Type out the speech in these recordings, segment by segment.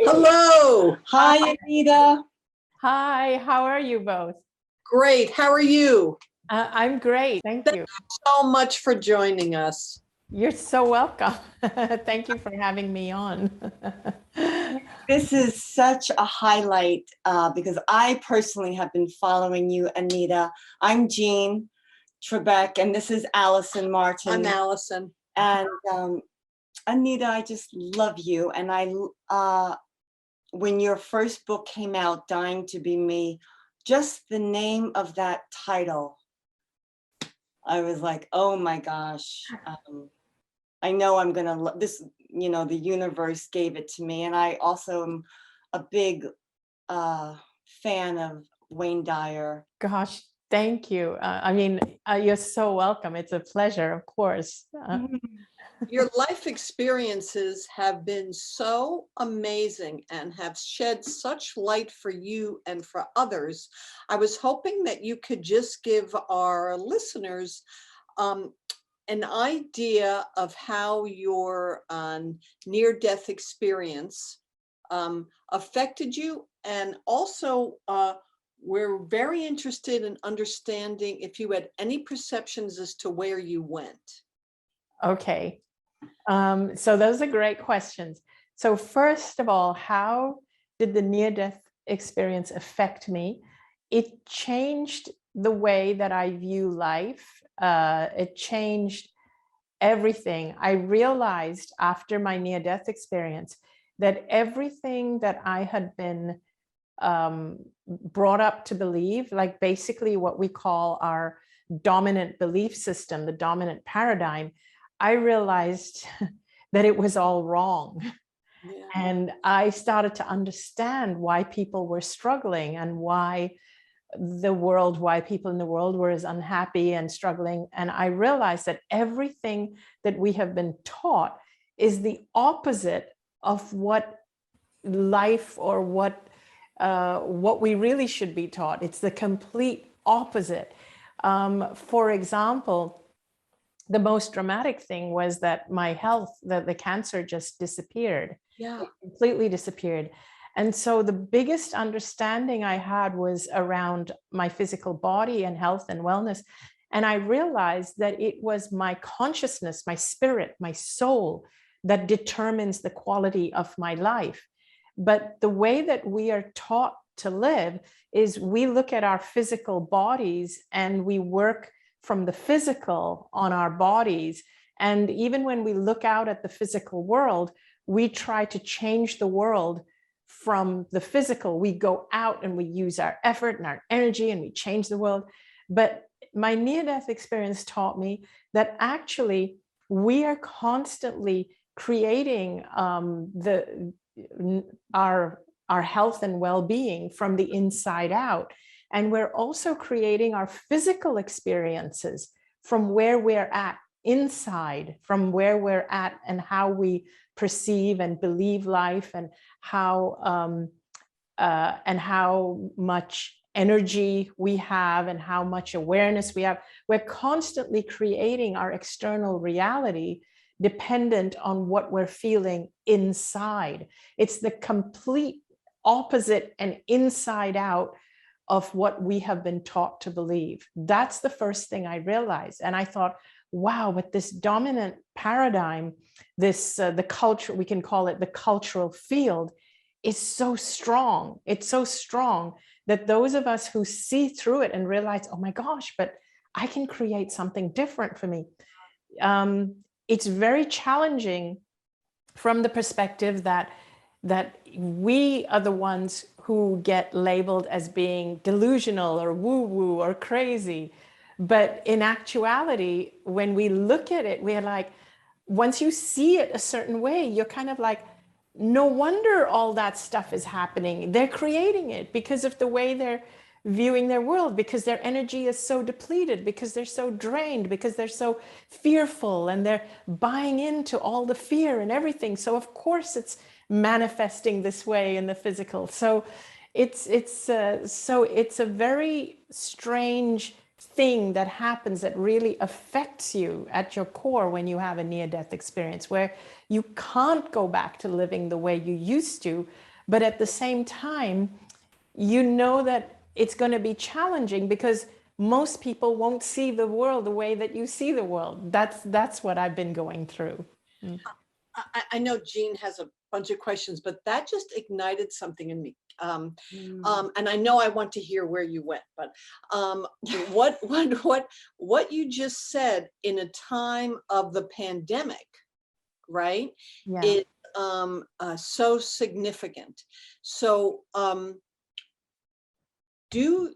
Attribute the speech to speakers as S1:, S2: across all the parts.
S1: Hello.
S2: Hi, Anita.
S3: Hi, how are you both?
S1: Great. How are you?
S3: I'm great. Thank you.
S1: Thank you so much for joining us.
S3: You're so welcome. Thank you for having me on.
S2: This is such a highlight because I personally have been following you, Anita. I'm Jean Trebek, and this is Alison Martin.
S1: I'm Alison.
S2: And Anita, I just love you. And when your first book came out, Dying to Be Me, just the name of that title, I was like, oh my gosh. I know I'm gonna love this, you know, the universe gave it to me. And I also am a big fan of Wayne Dyer.
S3: Gosh, thank you. You're so welcome. It's a pleasure, of course.
S1: Your life experiences have been so amazing and have shed such light for you and for others. I was hoping that you could just give our listeners an idea of how your near-death experience affected you, and also we're very interested in understanding if you had any perceptions as to where you went.
S3: Okay. So those are great questions. So first of all, how did the near-death experience affect me? It changed the way that I view life. It changed everything. I realized after my near-death experience that everything that I had been brought up to believe, like basically what we call our dominant belief system, the dominant paradigm, I realized that it was all wrong. Yeah. And I started to understand why people were struggling and why people in the world were as unhappy and struggling. And I realized that everything that we have been taught is the opposite of what life or what we really should be taught. It's the complete opposite. For example, the most dramatic thing was that my health, the cancer just disappeared. Yeah, it completely disappeared. And so the biggest understanding I had was around my physical body and health and wellness. And I realized that it was my consciousness, my spirit, my soul that determines the quality of my life. But the way that we are taught to live is we look at our physical bodies and we work from the physical on our bodies. And even when we look out at the physical world, we try to change the world from the physical. We go out and we use our effort and our energy and we change the world. But my near-death experience taught me that actually we are constantly creating our health and well-being from the inside out. And we're also creating our physical experiences from where we're at inside, from where we're at and how we perceive and believe life, and how much energy we have and how much awareness we have. We're constantly creating our external reality dependent on what we're feeling inside. It's the complete opposite and inside out of what we have been taught to believe. That's the first thing I realized. And I thought, wow, but this dominant paradigm, the culture, we can call it the cultural field, is so strong. It's so strong that those of us who see through it and realize, oh my gosh, but I can create something different for me. It's very challenging from the perspective that we are the ones who get labeled as being delusional or woo-woo or crazy. But in actuality, when we look at it, we're like, once you see it a certain way, you're kind of like, no wonder all that stuff is happening. They're creating it because of the way they're viewing their world, because their energy is so depleted, because they're so drained, because they're so fearful, and they're buying into all the fear and everything. So of course it's manifesting this way in the physical. So it's a very strange thing that happens that really affects you at your core when you have a near-death experience, where you can't go back to living the way you used to, But at the same time, you know that it's going to be challenging because most people won't see the world the way that you see the world. That's what I've been going through.
S1: I know Jean has a bunch of questions, but that just ignited something in me. And I know I want to hear where you went, but what you just said in a time of the pandemic, right,
S3: Yeah.
S1: is so significant. So do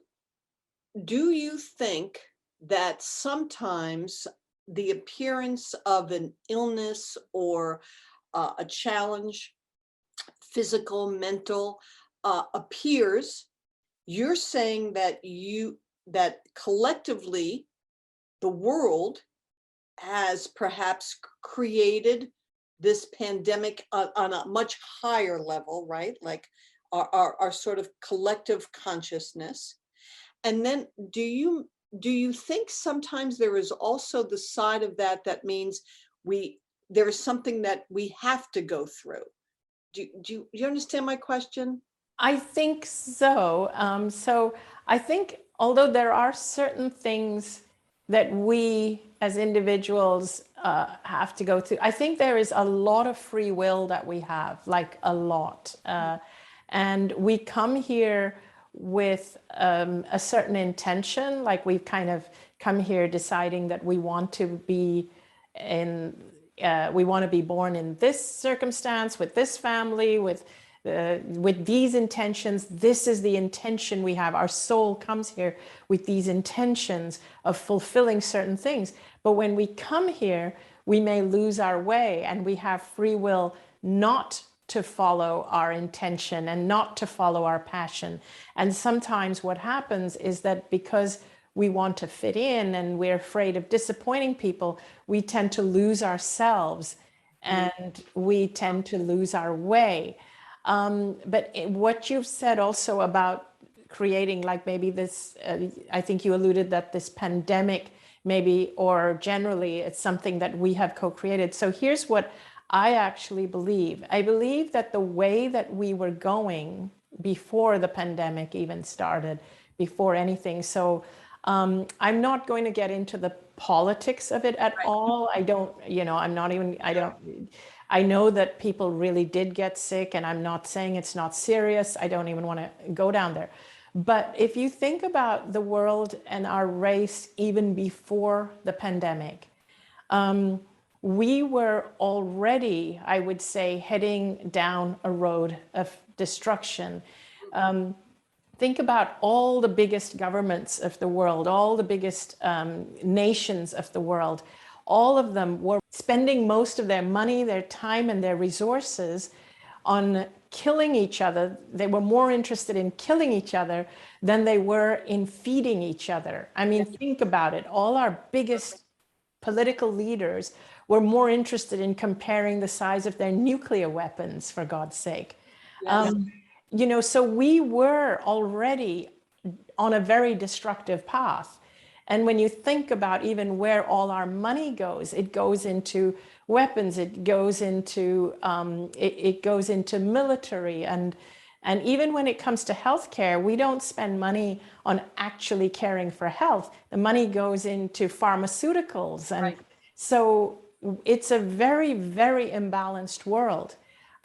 S1: you think that sometimes the appearance of an illness or a challenge, physical, mental, appears, you're saying that collectively the world has perhaps created this pandemic on a much higher level, right? Like our sort of collective consciousness. And then do you think sometimes there is also the side of that means there is something that we have to go through? Do you understand my question?
S3: I think so. So I think although there are certain things that we as individuals have to go through, I think there is a lot of free will that we have, like a lot. And we come here with a certain intention, like we've kind of come here deciding that we want to be we want to be born in this circumstance, with this family, with these intentions. This is the intention we have. Our soul comes here with these intentions of fulfilling certain things. But when we come here, we may lose our way, and we have free will not to follow our intention and not to follow our passion. And sometimes what happens is that because we want to fit in and we're afraid of disappointing people, we tend to lose ourselves and we tend to lose our way. But what you've said also about creating, like maybe this, I think you alluded that this pandemic maybe, or generally it's something that we have co-created. So here's what I actually believe. I believe that the way that we were going before the pandemic even started, before anything. So I'm not going to get into the politics of it at all. I don't, I'm not even, I know that people really did get sick, and I'm not saying it's not serious. I don't even want to go down there. But if you think about the world and our race, even before the pandemic, we were already, I would say, heading down a road of destruction. Think about all the biggest governments of the world, all the biggest nations of the world. All of them were spending most of their money, their time, and their resources on killing each other. They were more interested in killing each other than they were in feeding each other. I mean, think about it. All our biggest political leaders were more interested in comparing the size of their nuclear weapons, for God's sake. Yes. So we were already on a very destructive path. And when you think about even where all our money goes, it goes into weapons, it goes into military, and even when it comes to healthcare, we don't spend money on actually caring for health. The money goes into pharmaceuticals, and so it's a very, very imbalanced world.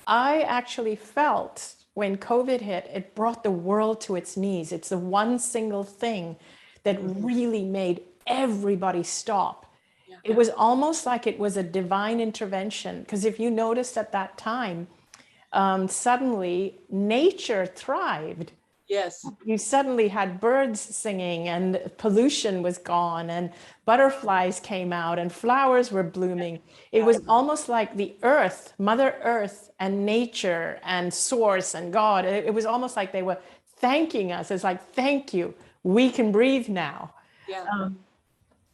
S3: I actually felt when COVID hit, it brought the world to its knees. It's the one single thing that really made everybody stop. Yeah. It was almost like it was a divine intervention, because if you noticed at that time, suddenly nature thrived.
S1: Yes.
S3: You suddenly had birds singing, and pollution was gone, and butterflies came out, and flowers were blooming. It was almost like the earth, Mother Earth, and nature, and Source, and God. It was almost like they were thanking us. It's like, thank you. We can breathe now. Yeah.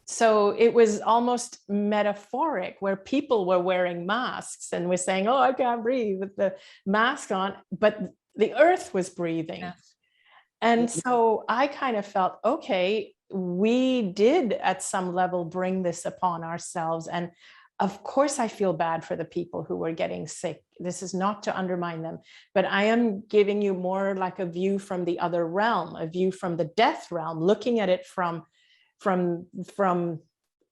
S3: So it was almost metaphoric, where people were wearing masks and were saying, oh, I can't breathe with the mask on, but the earth was breathing. Yes. And so I kind of felt, okay, we did at some level bring this upon ourselves. And Of course, I feel bad for the people who were getting sick. This is not to undermine them, but I am giving you more like a view from the other realm, a view from the death realm, looking at it from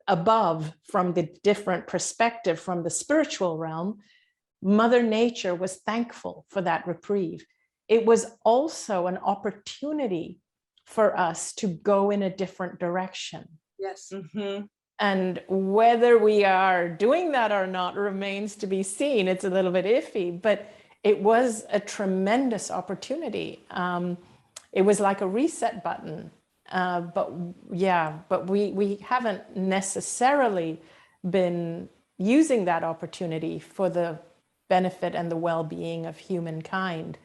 S3: above, from the different perspective, from the spiritual realm. Mother Nature was thankful for that reprieve. It was also an opportunity for us to go in a different direction.
S1: Yes.
S2: Mm-hmm.
S3: And whether we are doing that or not remains to be seen. It's a little bit iffy, but it was a tremendous opportunity. It was like a reset button. But we haven't necessarily been using that opportunity for the benefit and the well-being of humankind.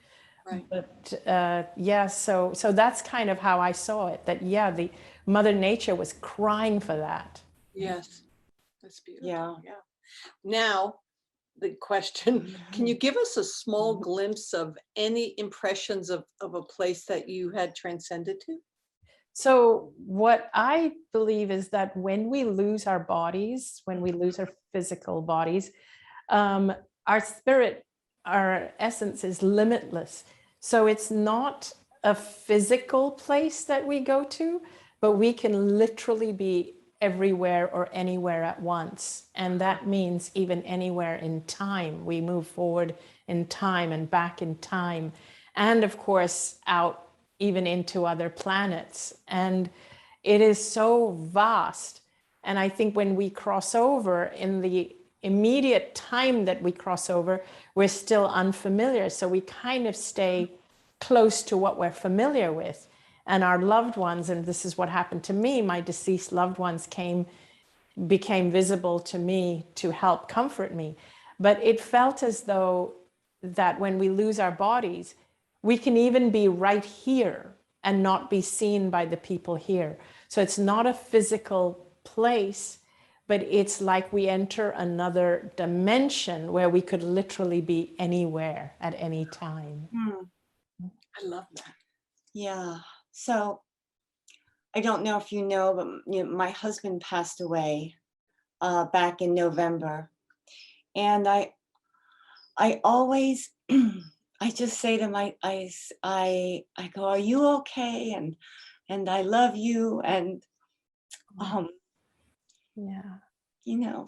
S1: Right.
S3: But so that's kind of how I saw it, that the Mother Nature was crying for that.
S1: Yes. That's beautiful.
S2: Yeah.
S1: Yeah. Now, the question, can you give us a small glimpse of any impressions of a place that you had transcended to?
S3: So what I believe is that when we lose our bodies, when we lose our physical bodies, our spirit, our essence is limitless. So it's not a physical place that we go to, but we can literally be everywhere or anywhere at once. And that means even anywhere in time. We move forward in time and back in time. And of course, out even into other planets. And it is so vast. And I think when we cross over, in the immediate time that we cross over, we're still unfamiliar. So we kind of stay close to what we're familiar with. And our loved ones, and this is what happened to me, my deceased loved ones became visible to me to help comfort me. But it felt as though that when we lose our bodies, we can even be right here and not be seen by the people here. So it's not a physical place, but it's like we enter another dimension where we could literally be anywhere at any time.
S1: I love that.
S2: Yeah. So I don't know if you know, but my husband passed away back in November. And I always, I just say to I go, are you okay? And I love you. And,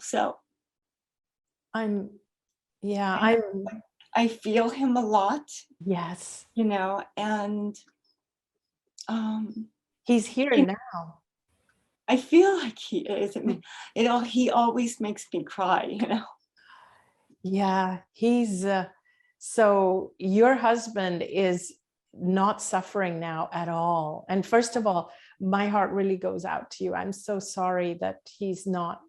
S2: so.
S3: I
S2: feel him a lot.
S3: Yes.
S2: And
S3: he's here now.
S2: I feel like he is. He always makes me cry,
S3: Yeah, he's so your husband is not suffering now at all. And first of all, my heart really goes out to you. I'm so sorry that he's not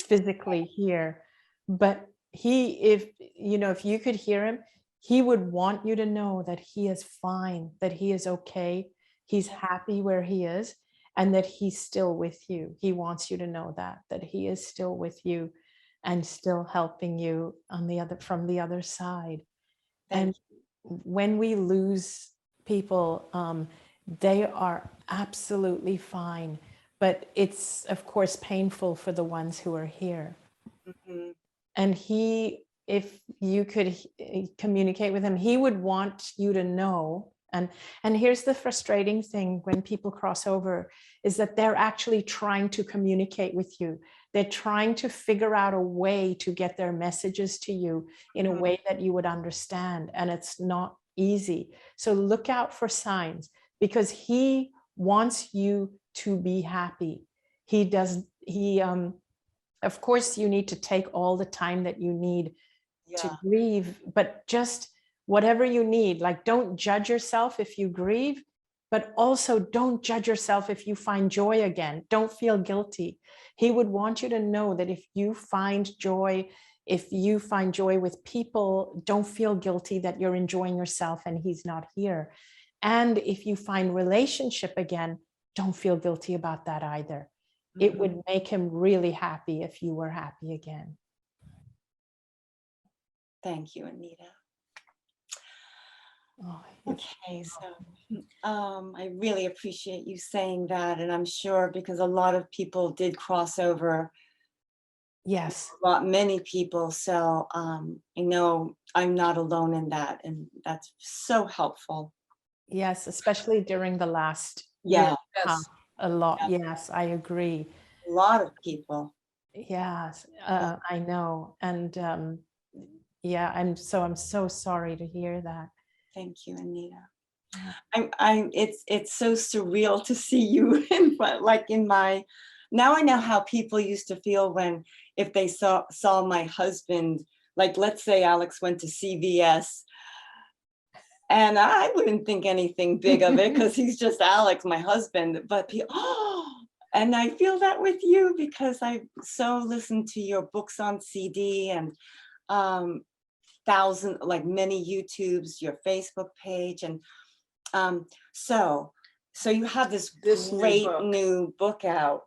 S3: physically here, but if you could hear him, he would want you to know that he is fine, that he is okay. He's happy where he is, and that he's still with you. He wants you to know that he is still with you and still helping you from the other side. And when we lose people, they are absolutely fine, but it's of course painful for the ones who are here.
S2: Mm-hmm.
S3: And if you could communicate with him, he would want you to know. And here's the frustrating thing when people cross over, is that they're actually trying to communicate with you. They're trying to figure out a way to get their messages to you in a way that you would understand. And it's not easy. So look out for signs, because he wants you to be happy. Of course, you need to take all the time that you need to grieve, but just whatever you need, like don't judge yourself if you grieve, but also don't judge yourself if you find joy again. Don't feel guilty. He would want you to know that if you find joy with people, don't feel guilty that you're enjoying yourself and he's not here. And if you find relationship again, don't feel guilty about that either. It would make him really happy if you were happy again.
S2: Thank you, Anita.
S3: Oh,
S2: okay, so I really appreciate you saying that, and I'm sure because a lot of people did cross over,
S3: Yes.
S2: many people. So I know I'm not alone in that. And that's so helpful.
S3: Yes, especially during the last
S2: Yeah.
S3: year and a half,
S1: Yes.
S3: a lot. Yes, I agree.
S2: A lot of people.
S3: Yes, I know. And yeah, I'm so sorry to hear that.
S2: Thank you, Anita.
S3: Yeah.
S2: It's so surreal to see you in my, now I know how people used to feel when, if they saw my husband, like let's say Alex went to CVS, and I wouldn't think anything big of it because he's just Alex, my husband, but and I feel that with you because I so listened to your books on CD and many YouTubes, your Facebook page, and so you have this great new book out.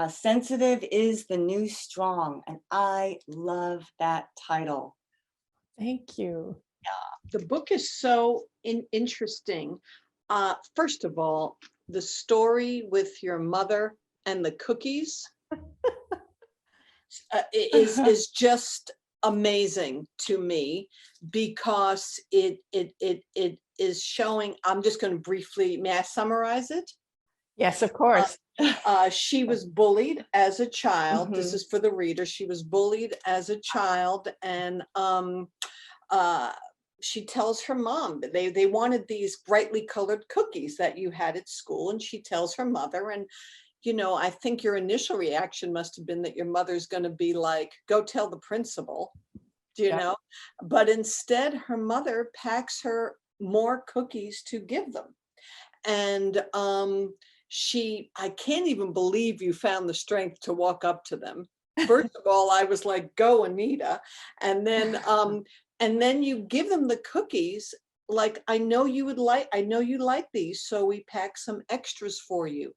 S2: Sensitive is the New Strong, and I love that title.
S3: Thank you.
S1: The book is so interesting. First of all, the story with your mother and the cookies is just amazing to me, because it is showing. I'm just going to briefly, may I summarize it?
S3: Yes, of course.
S1: She was bullied as a child. This is for the reader. She was bullied as a child, and she tells her mom that they wanted these brightly colored cookies that you had at school, and she tells her mother, and you know, I think your initial reaction must have been that your mother's going to be like, go tell the principal, do you know? But instead, her mother packs her more cookies to give them. And I can't even believe you found the strength to walk up to them. First of all, I was like, go Anita. And then you give them the cookies, like, I know you like these, so we pack some extras for you.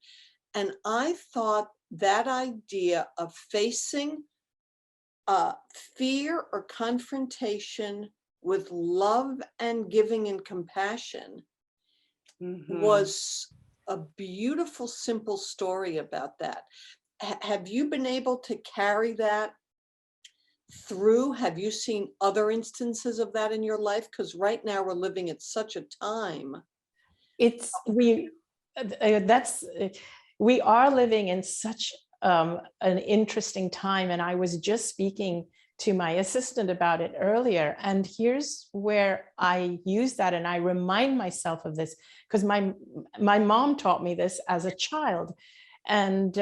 S1: And I thought that idea of facing fear or confrontation with love and giving and compassion was a beautiful, simple story about that. Have you been able to carry that through? Have you seen other instances of that in your life? Because right now we're living at such a time.
S3: We are living in such an interesting time, and I was just speaking to my assistant about it earlier, and here's where I use that, and I remind myself of this because my mom taught me this as a child, and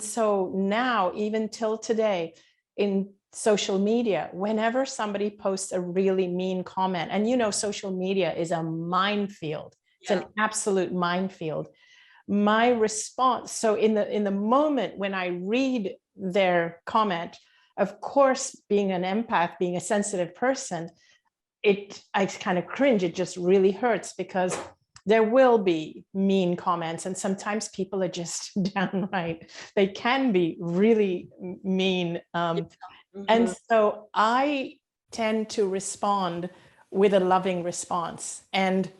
S3: so now, even till today, in social media, whenever somebody posts a really mean comment, and you know, social media is a minefield. It's an absolute minefield. My response, so in the moment when I read their comment, of course, being an empath, being a sensitive person, I kind of cringe. It just really hurts because there will be mean comments, and sometimes people are just downright, they can be really mean. And so I tend to respond with a loving response. And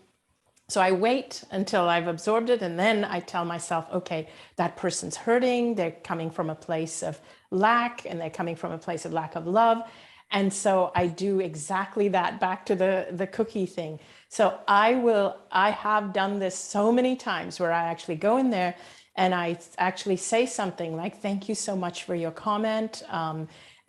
S3: so I wait until I've absorbed it, and then I tell myself, okay, that person's hurting. They're coming from a place of lack, and they're coming from a place of lack of love. And so I do exactly that, back to the cookie thing. So I have done this so many times where I actually go in there and I actually say something like, thank you so much for your comment.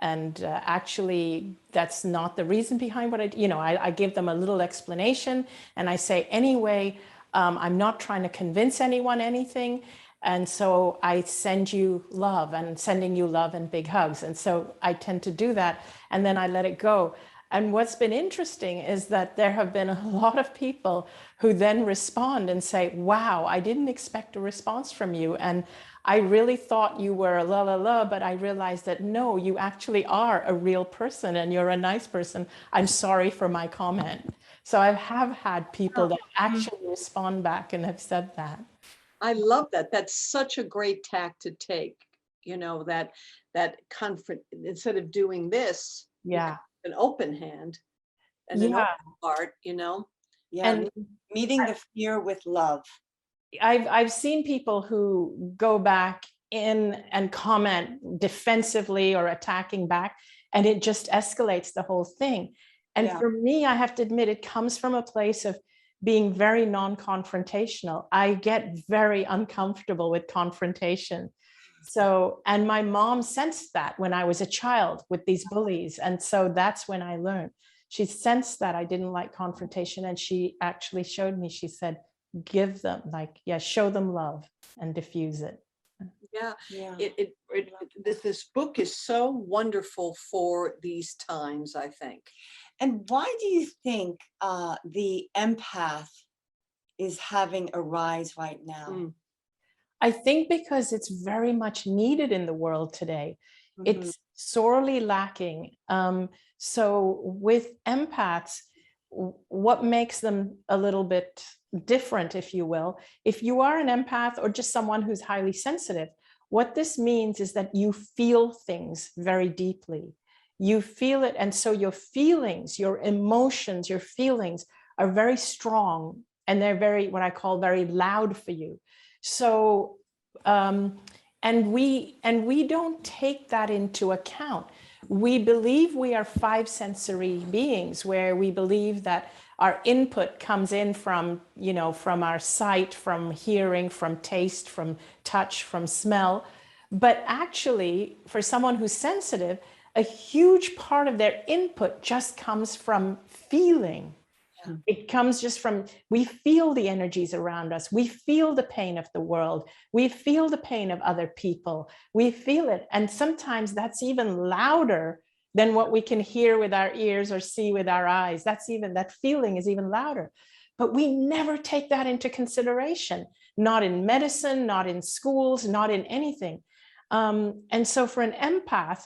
S3: Actually, that's not the reason behind what I give them a little explanation, and I say, anyway, I'm not trying to convince anyone anything. And so I send you love, and sending you love and big hugs. And so I tend to do that, and then I let it go. And what's been interesting is that there have been a lot of people who then respond and say, wow, I didn't expect a response from you. And I really thought you were la la la, but I realized that no, you actually are a real person and you're a nice person. I'm sorry for my comment. So I have had people that actually respond back and have said that.
S1: I love that. That's such a great tack to take, you know, that instead of doing this, an open hand and an open heart, you know.
S2: And meeting the fear with love.
S3: I've seen people who go back in and comment defensively or attacking back, and it just escalates the whole thing. And
S2: Yeah.
S3: for me, I have to admit, it comes from a place of being very non-confrontational. I get very uncomfortable with confrontation. So, and my mom sensed that when I was a child with these bullies. And so that's when I learned. She sensed that I didn't like confrontation. And she actually showed me, she said, give them, like, yeah, show them love and diffuse it.
S1: Yeah,
S2: Yeah.
S1: this book is so wonderful for these times, I think.
S2: And why do you think the empath is having a rise right now?
S3: I think because it's very much needed in the world today. It's sorely lacking. So with empaths, what makes them a little bit different, if you will, if you are an empath or just someone who's highly sensitive, what this means is that you feel things very deeply. You feel it. And so your feelings, your emotions, your feelings are very strong, and they're very, what I call very loud for you. So, and we don't take that into account. We believe we are five sensory beings, where we believe that our input comes in from, you know, from our sight, from hearing, from taste, from touch, from smell. But actually, for someone who's sensitive, a huge part of their input just comes from feeling. Yeah. It comes just from, we feel the energies around us. We feel the pain of the world. We feel the pain of other people. We feel it. And sometimes that's even louder than what we can hear with our ears or see with our eyes. That feeling is even louder. But we never take that into consideration, not in medicine, not in schools, not in anything. And so for an empath,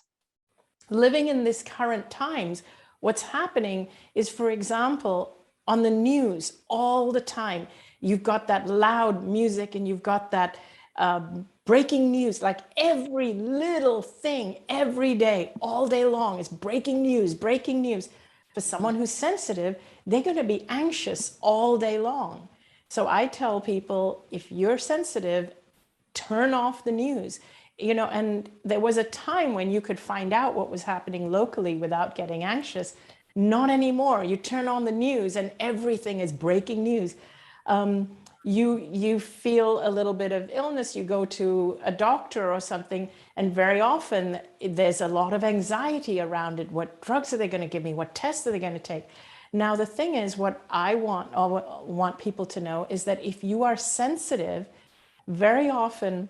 S3: living in this current times, what's happening is, for example, on the news all the time, you've got that loud music and you've got that breaking news, like every little thing every day, all day long is breaking news, breaking news. For someone who's sensitive, they're going to be anxious all day long. So I tell people, if you're sensitive, turn off the news. You know, and there was a time when you could find out what was happening locally without getting anxious. Not anymore. You turn on the news and everything is breaking news. You feel a little bit of illness, you go to a doctor or something, and very often there's a lot of anxiety around it. What drugs are they going to give me? What tests are they going to take? Now, the thing is, what I want people to know is that if you are sensitive, very often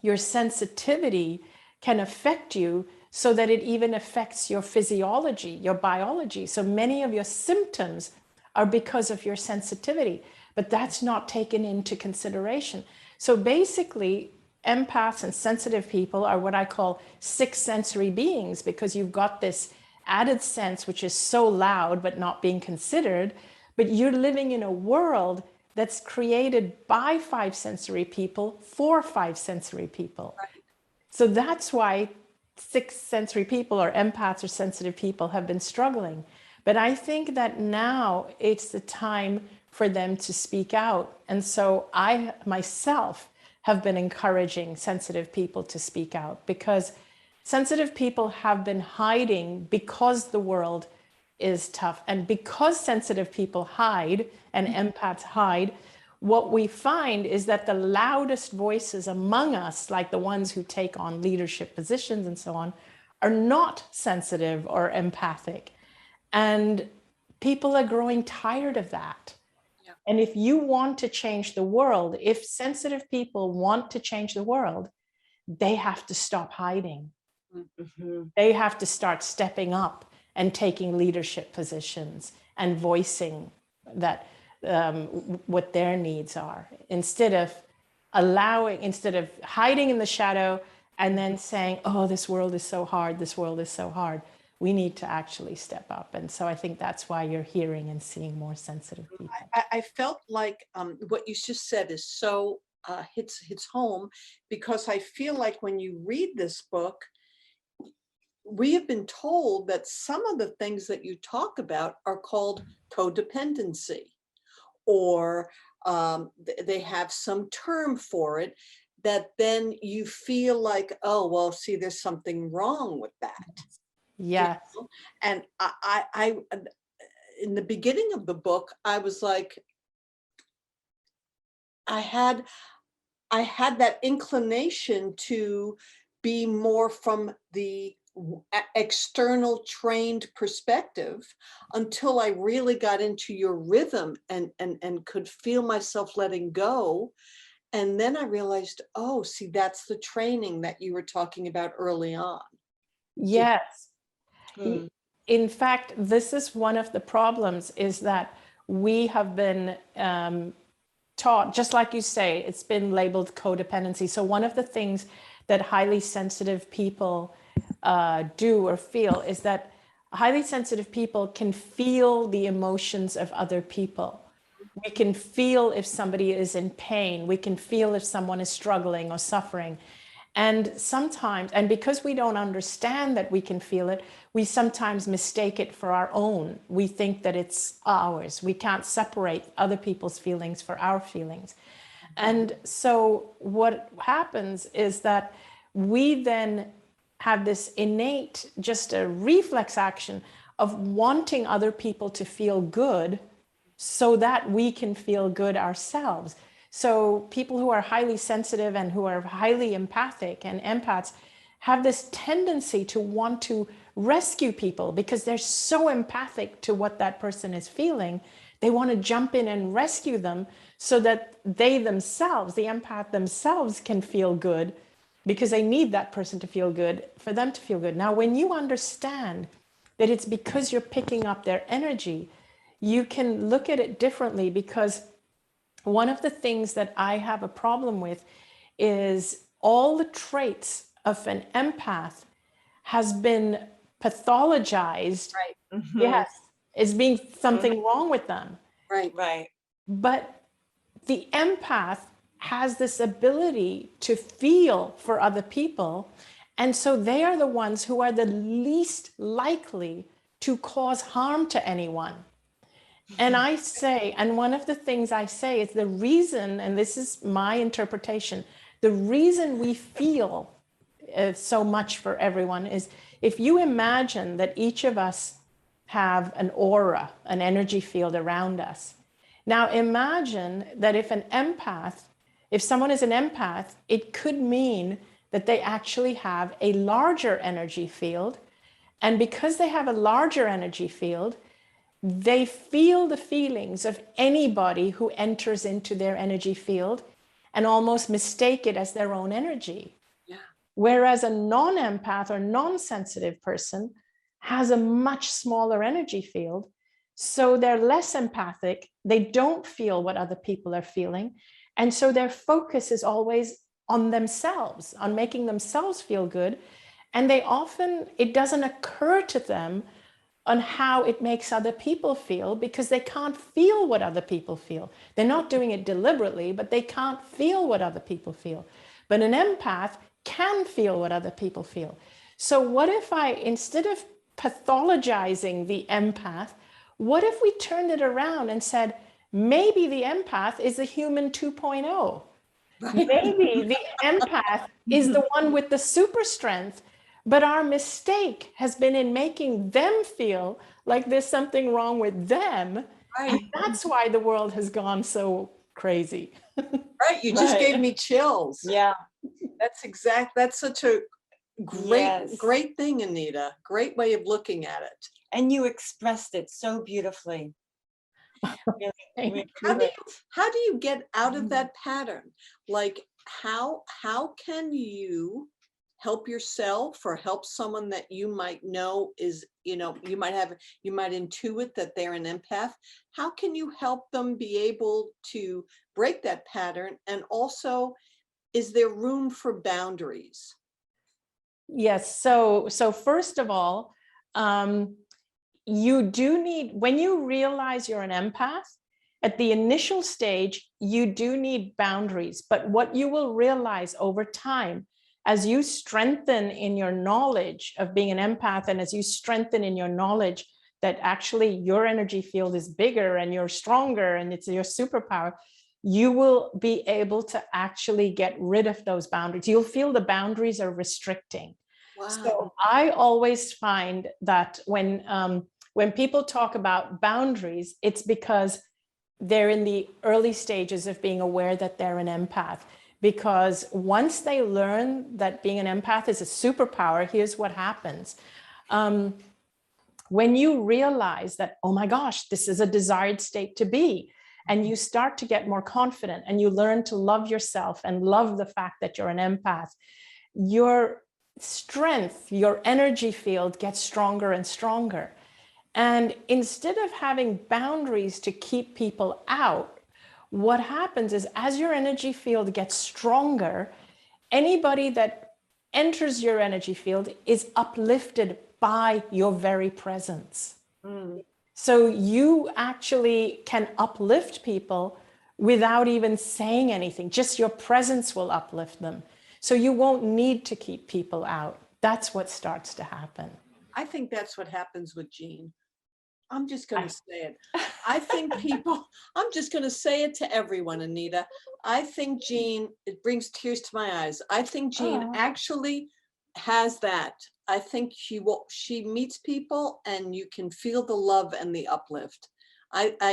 S3: your sensitivity can affect you so that it even affects your physiology, your biology. So many of your symptoms are because of your sensitivity, but that's not taken into consideration. So basically, empaths and sensitive people are what I call sixth sensory beings, because you've got this added sense, which is so loud, but not being considered, but you're living in a world that's created by five sensory people for five sensory people. Right. So that's why six sensory people or empaths or sensitive people have been struggling. But I think that now it's the time for them to speak out. And so I myself have been encouraging sensitive people to speak out, because sensitive people have been hiding because the world is tough. And because sensitive people hide and empaths hide, what we find is that the loudest voices among us, like the ones who take on leadership positions and so on, are not sensitive or empathic. And people are growing tired of that. Yeah. And if you want to change the world, if sensitive people want to change the world, they have to stop hiding. Mm-hmm. They have to start stepping up and taking leadership positions and voicing that what their needs are, instead of hiding in the shadow and then saying, oh, this world is so hard, this world is so hard. We need to actually step up. And so I think that's why you're hearing and seeing more sensitive people.
S1: I felt like what you just said is so hits home, because I feel like when you read this book, we have been told that some of the things that you talk about are called codependency, or they have some term for it, that then you feel like, oh, well, see, there's something wrong with that.
S3: Yes.
S1: You know? And I in the beginning of the book, I was like, I had that inclination to be more from the external trained perspective until I really got into your rhythm and could feel myself letting go. And then I realized, oh, see, that's the training that you were talking about early on.
S3: Yes.
S2: Hmm.
S3: In fact, this is one of the problems, is that we have been taught, just like you say, it's been labeled codependency. So one of the things that highly sensitive people do or feel is that highly sensitive people can feel the emotions of other people. We can feel if somebody is in pain. We can feel if someone is struggling or suffering. And sometimes, and because we don't understand that we can feel it, we sometimes mistake it for our own. We think that it's ours. We can't separate other people's feelings for our feelings. And so what happens is that we then have this innate, just a reflex action of wanting other people to feel good so that we can feel good ourselves. So people who are highly sensitive and who are highly empathic and empaths have this tendency to want to rescue people because they're so empathic to what that person is feeling. They want to jump in and rescue them so that they themselves, the empath themselves, can feel good, because they need that person to feel good for them to feel good. Now, when you understand that it's because you're picking up their energy, you can look at it differently, because one of the things that I have a problem with is all the traits of an empath has been pathologized.
S1: Right.
S2: Mhm.
S3: Yes, as being something wrong with them.
S1: Right.
S2: Right.
S3: But the empath has this ability to feel for other people. And so they are the ones who are the least likely to cause harm to anyone. And I say, and one of the things I say is the reason, and this is my interpretation, the reason we feel so much for everyone is, if you imagine that each of us have an aura, an energy field around us. Now imagine that if someone is an empath, it could mean that they actually have a larger energy field. And because they have a larger energy field, they feel the feelings of anybody who enters into their energy field and almost mistake it as their own energy.
S1: Yeah.
S3: Whereas a non-empath or non-sensitive person has a much smaller energy field. So they're less empathic. They don't feel what other people are feeling. And so their focus is always on themselves, on making themselves feel good. And it doesn't occur to them on how it makes other people feel, because they can't feel what other people feel. They're not doing it deliberately, but they can't feel what other people feel. But an empath can feel what other people feel. So what if instead of pathologizing the empath, what if we turned it around and said, maybe the empath is a human 2.0? Maybe the empath is the one with the super strength, but our mistake has been in making them feel like there's something wrong with them.
S1: Right.
S3: And that's why the world has gone so crazy.
S1: Right. You just gave me chills.
S2: Yeah.
S1: That's such a
S2: Yes.
S1: great thing, Anita. Great way of looking at it.
S2: And you expressed it so beautifully. Really,
S1: How do you get out of that pattern? Like, how can you help yourself or help someone that you might know is, you might intuit that they're an empath? How can you help them be able to break that pattern? And also, is there room for boundaries?
S3: Yes. So first of all, you do need, when you realize you're an empath, at the initial stage, you do need boundaries. But what you will realize over time, as you strengthen in your knowledge of being an empath, and as you strengthen in your knowledge that actually your energy field is bigger and you're stronger and it's your superpower, you will be able to actually get rid of those boundaries. You'll feel the boundaries are restricting.
S1: Wow.
S3: So I always find that when people talk about boundaries, it's because they're in the early stages of being aware that they're an empath. Because once they learn that being an empath is a superpower, here's what happens. When you realize that, oh my gosh, this is a desired state to be, and you start to get more confident and you learn to love yourself and love the fact that you're an empath, your strength, your energy field gets stronger and stronger. And instead of having boundaries to keep people out, what happens is as your energy field gets stronger, anybody that enters your energy field is uplifted by your very presence. So you actually can uplift people without even saying anything. Just your presence will uplift them. So you won't need to keep people out. That's what starts to happen.
S1: I think that's what happens with Jean. I'm just going to say it. I think people, I'm just going to say it to everyone, Anita. I think Jean, it brings tears to my eyes. I think Jean actually has that. I think she meets people and you can feel the love and the uplift.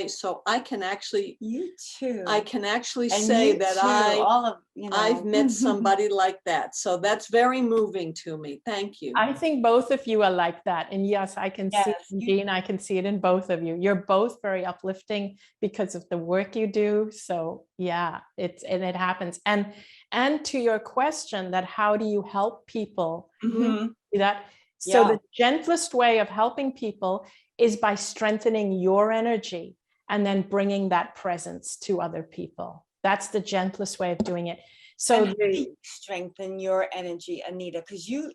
S1: So I can actually,
S2: you too.
S1: I can actually
S2: And
S1: say
S2: you
S1: that
S2: too,
S1: I've met somebody like that. So that's very moving to me. Thank you.
S3: I think both of you are like that. And yes, I can see it in Jean, I can see it in both of you. You're both very uplifting because of the work you do. So yeah, it happens. And to your question that how do you help people? So the gentlest way of helping people is by strengthening your energy and then bringing that presence to other people. That's the gentlest way of doing it. So
S2: how do you strengthen your energy, Anita? Because you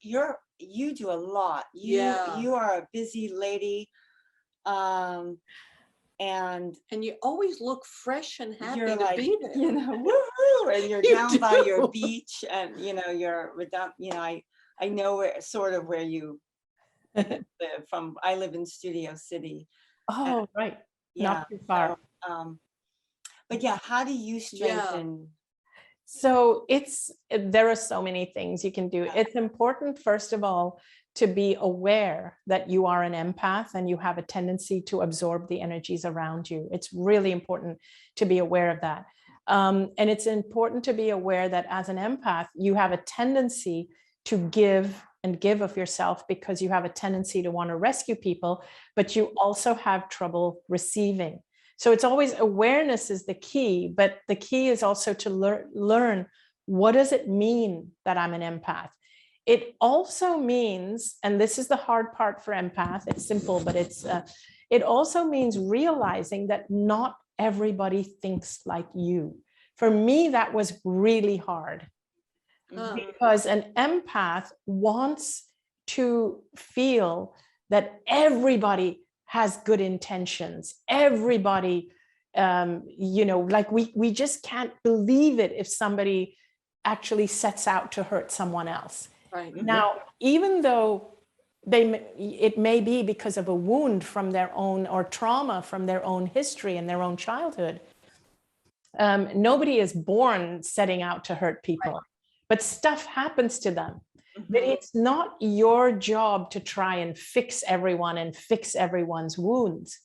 S2: do a lot. You are a busy lady, and
S1: you always look fresh and happy
S2: you're
S1: to
S2: like,
S1: be there.
S2: Woohoo! And you're
S1: You
S2: down by
S1: do.
S2: your beach, and you're down. I know where you live from. I live in Studio City.
S3: Oh, right.
S2: Yeah,
S3: not too far.
S2: So, but yeah, how do you strengthen?
S3: So there are so many things you can do. It's important, first of all, to be aware that you are an empath and you have a tendency to absorb the energies around you. It's really important to be aware of that. And it's important to be aware that as an empath, you have a tendency to give of yourself because you have a tendency to want to rescue people, but you also have trouble receiving. So it's always awareness is the key, but the key is also to learn what does it mean that I'm an empath? It also means, and this is the hard part for empath, it's simple, but it also means realizing that not everybody thinks like you. For me, that was really hard. Because an empath wants to feel that everybody has good intentions. Everybody, like we just can't believe it if somebody actually sets out to hurt someone else.
S1: Right.
S3: Now, even though it may be because of a wound from their own or trauma from their own history and their own childhood, nobody is born setting out to hurt people. Right. But stuff happens to them. But it's not your job to try and fix everyone and fix everyone's wounds.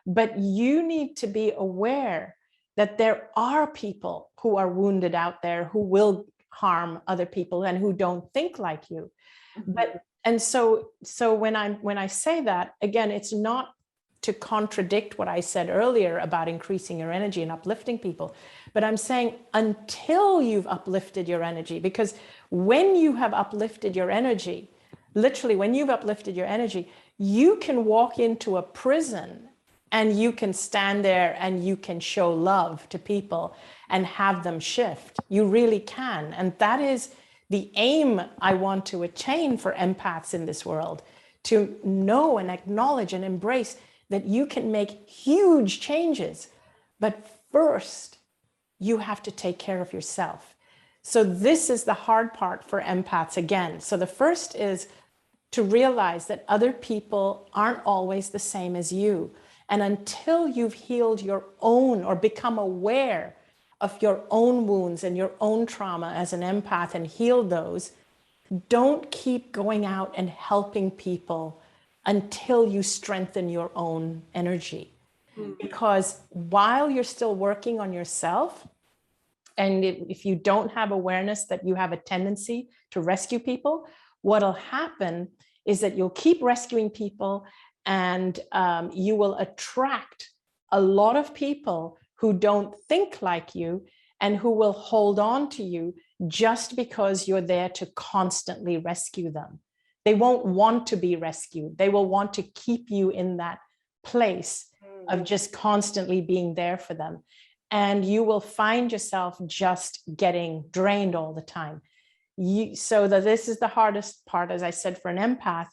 S3: But you need to be aware that there are people who are wounded out there who will harm other people and who don't think like you. So when I say that, again, it's not to contradict what I said earlier about increasing your energy and uplifting people. But I'm saying until you've uplifted your energy, because when you have uplifted your energy, literally when you've uplifted your energy, you can walk into a prison and you can stand there and you can show love to people and have them shift. You really can. And that is the aim I want to attain for empaths in this world, to know and acknowledge and embrace that you can make huge changes. But first, you have to take care of yourself. So this is the hard part for empaths again. So the first is to realize that other people aren't always the same as you. And until you've healed your own or become aware of your own wounds and your own trauma as an empath and heal those, don't keep going out and helping people until you strengthen your own energy. Because while you're still working on yourself, and if you don't have awareness that you have a tendency to rescue people, what'll happen is that you'll keep rescuing people, and you will attract a lot of people who don't think like you and who will hold on to you just because you're there to constantly rescue them. They won't want to be rescued. They will want to keep you in that place of just constantly being there for them. And you will find yourself just getting drained all the time. So that this is the hardest part, as I said, for an empath,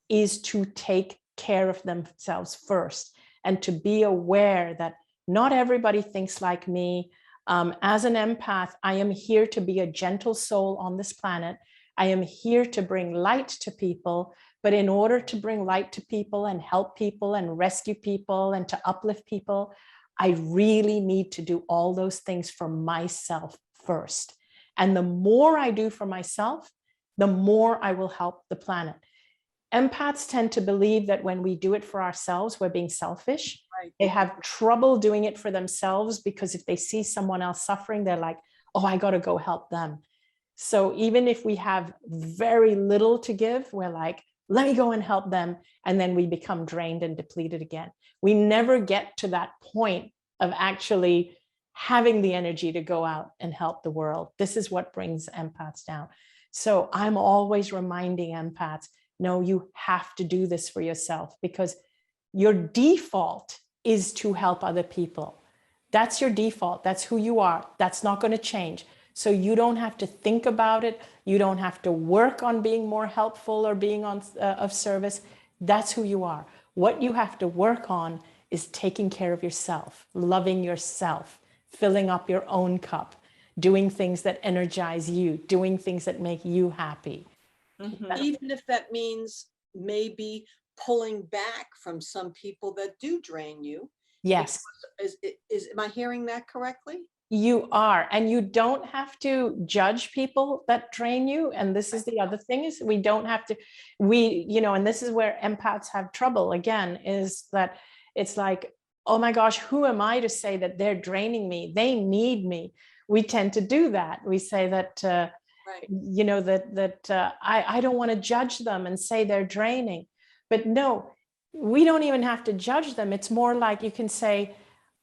S3: is to take care of themselves first and to be aware that not everybody thinks like me. As an empath, I am here to be a gentle soul on this planet. I am here to bring light to people. But in order to bring light to people and help people and rescue people and to uplift people, I really need to do all those things for myself first. And the more I do for myself, the more I will help the planet. Empaths tend to believe that when we do it for ourselves, we're being selfish.
S1: Right.
S3: They have trouble doing it for themselves because if they see someone else suffering, they're like, oh, I got to go help them. So even if we have very little to give, we're like, let me go and help them. And then we become drained and depleted again. We never get to that point of actually having the energy to go out and help the world. This is what brings empaths down. So I'm always reminding empaths, no, you have to do this for yourself, because your default is to help other people. That's your default. That's who you are. That's not going to change. So you don't have to think about it. You don't have to work on being more helpful or being of service. That's who you are. What you have to work on is taking care of yourself, loving yourself, filling up your own cup, doing things that energize you, doing things that make you happy.
S1: Even if that means maybe pulling back from some people that do drain you.
S3: Yes.
S1: Am I hearing that correctly?
S3: You are, and you don't have to judge people that drain you. And this is the other thing, is we don't have to, and this is where empaths have trouble again, is that it's like, oh my gosh, who am I to say that they're draining me? They need me. We tend to do that. We say that, I don't want to judge them and say they're draining. But no, we don't even have to judge them. It's more like you can say,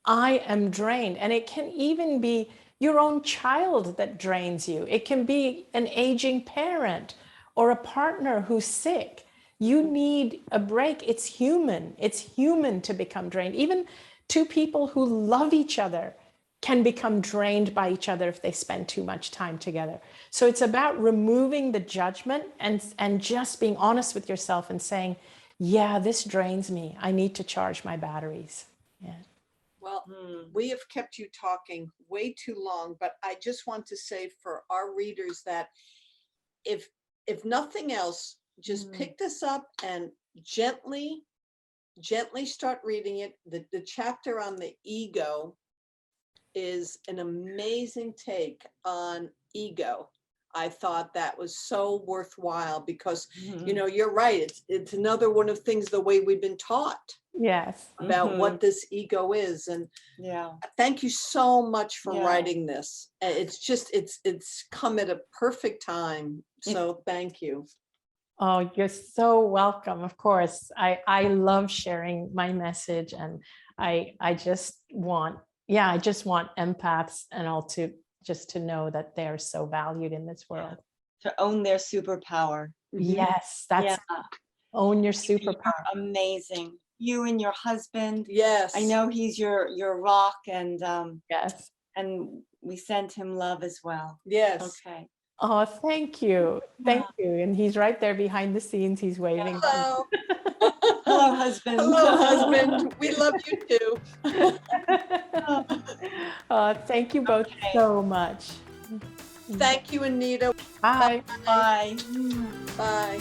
S3: I am drained. And it can even be your own child that drains you. It can be an aging parent or a partner who's sick. You need a break. It's human. It's human to become drained. Even two people who love each other can become drained by each other if they spend too much time together. So it's about removing the judgment and just being honest with yourself and saying, yeah, this drains me. I need to charge my batteries. Yeah.
S1: Well, we have kept you talking way too long, but I just want to say for our readers that if nothing else, just pick this up and gently start reading it. The chapter on the ego is an amazing take on ego. I thought that was so worthwhile because, you're right. It's another one of things, the way we've been taught.
S3: Yes.
S1: About what this ego is. And thank you so much for writing this. It's just, it's come at a perfect time. So thank you.
S3: Oh, you're so welcome. Of course. I love sharing my message, and I just want empaths and all to know that they're so valued in this world.
S2: To own their superpower.
S3: Yes, that's own your superpower.
S2: You're amazing. You and your husband.
S1: Yes.
S2: I know he's your rock, and
S3: yes.
S2: And we send him love as well.
S1: Yes.
S2: Okay.
S3: Oh, thank you. Thank you. And he's right there behind the scenes. He's waving.
S1: Hello.
S2: Hello, husband.
S1: Hello, husband. We love you too.
S3: Thank you both so much.
S1: Thank you, Anita.
S3: Bye.
S2: Bye.
S1: Bye.